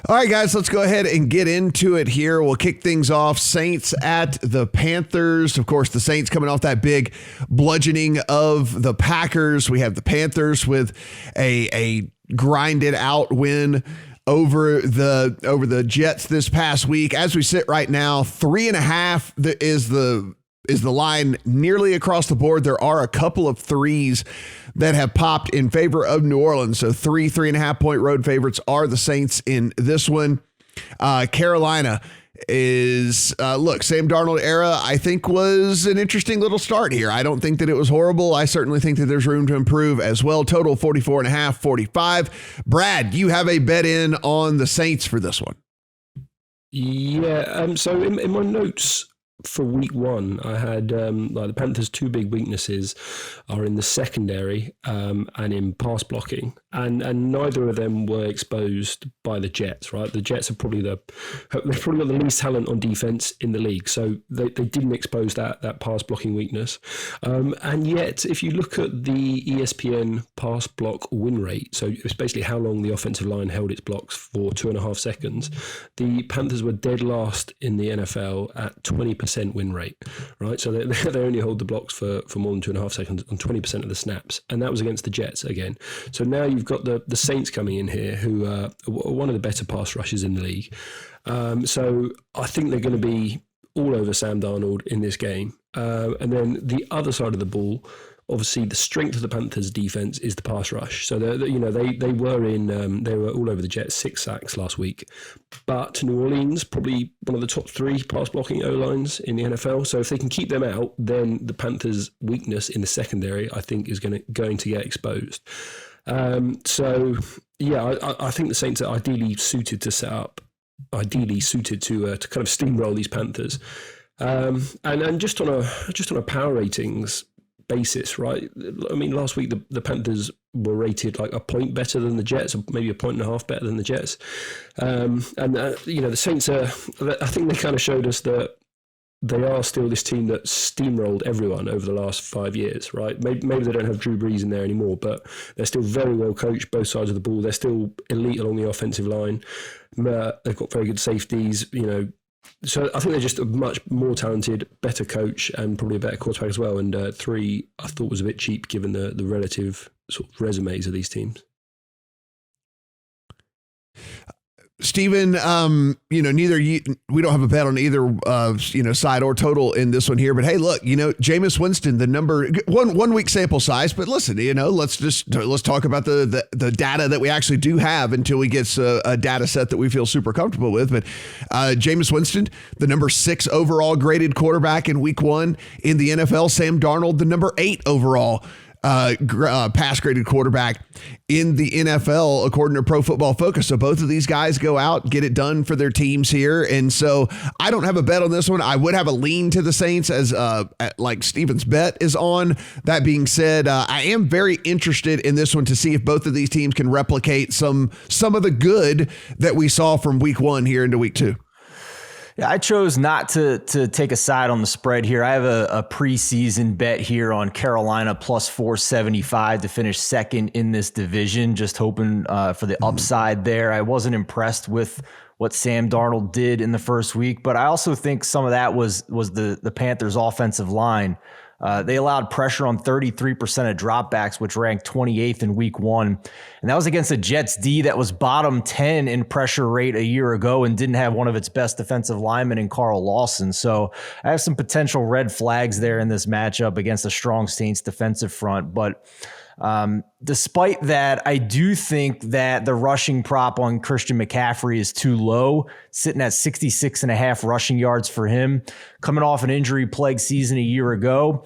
All right, guys, let's go ahead and get into it here. We'll kick things off. Saints at the Panthers. Of course, the Saints coming off that big bludgeoning of the Packers. We have the Panthers with a grinded out win over the Jets this past week. As we sit right now, 3.5 is the line nearly across the board. There are a couple of threes that have popped in favor of New Orleans. So 3.5 point road favorites are the Saints in this one. Carolina is, Sam Darnold era, I think, was an interesting little start here. I don't think that it was horrible. I certainly think that there's room to improve as well. Total 44.5, 45. Brad, you have a bet in on the Saints for this one. Yeah. So in my notes for week one, I had the Panthers' two big weaknesses are in the secondary and in pass blocking, and neither of them were exposed by the Jets. Right, the Jets they've probably got the least talent on defense in the league, so they didn't expose that pass blocking weakness. And yet, if you look at the ESPN pass block win rate, so it's basically how long the offensive line held its blocks for 2.5 seconds, the Panthers were dead last in the NFL at 20% win rate, right? So they only hold the blocks for more than 2.5 seconds on 20% of the snaps, and that was against the Jets again. So now you've got the Saints coming in here, who are one of the better pass rushers in the league. So I think they're going to be all over Sam Darnold in this game. And then the other side of the ball, obviously the strength of the Panthers defense is the pass rush. So they were all over the Jets, 6 sacks last week. But New Orleans, probably one of the top 3 pass blocking O-lines in the NFL. So if they can keep them out, then the Panthers' weakness in the secondary, I think, is going to get exposed. I think the Saints are ideally suited to kind of steamroll these Panthers. And just on a power ratings basis, right? I mean, last week the Panthers were rated like a point better than the Jets, or maybe 1.5 points better than the Jets. The Saints I think they kind of showed us that they are still this team that steamrolled everyone over the last 5 years, right? Maybe they don't have Drew Brees in there anymore, but they're still very well coached, both sides of the ball. They're still elite along the offensive line. They've got very good safeties, So I think they're just a much more talented, better coach, and probably a better quarterback as well. And 3, I thought, was a bit cheap given the relative sort of resumes of these teams. Steven, we don't have a bet on either, side or total in this one here, but hey, look, Jameis Winston, the number 1 week sample size, but listen, let's talk about the data that we actually do have until we get a data set that we feel super comfortable with. But Jameis Winston, the number 6 overall graded quarterback in week 1 in the NFL. Sam Darnold, the number 8 overall pass graded quarterback in the NFL, according to Pro Football Focus. So both of these guys go out, get it done for their teams here. And so I don't have a bet on this one. I would have a lean to the Saints as like Steven's bet is on. That being said, I am very interested in this one to see if both of these teams can replicate some of the good that we saw from week 1 here into week 2. Yeah, I chose not to take a side on the spread here. I have a preseason bet here on Carolina plus 475 to finish second in this division, just hoping for the upside there. I wasn't impressed with what Sam Darnold did in the first week, but I also think some of that was the Panthers' offensive line. They allowed pressure on 33% of dropbacks, which ranked 28th in week 1. And that was against a Jets D that was bottom 10 in pressure rate a year ago and didn't have one of its best defensive linemen in Carl Lawson. So I have some potential red flags there in this matchup against a strong Saints defensive front. But despite that, I do think that the rushing prop on Christian McCaffrey is too low, sitting at 66.5 rushing yards for him, coming off an injury-plagued season a year ago.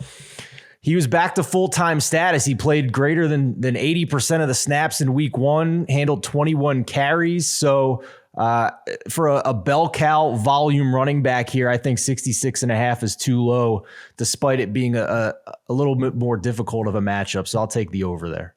He was back to full-time status. He played greater than 80% of the snaps in week 1, handled 21 carries. So for a bell cow volume running back here, I think 66.5 is too low, despite it being a little bit more difficult of a matchup. So I'll take the over there.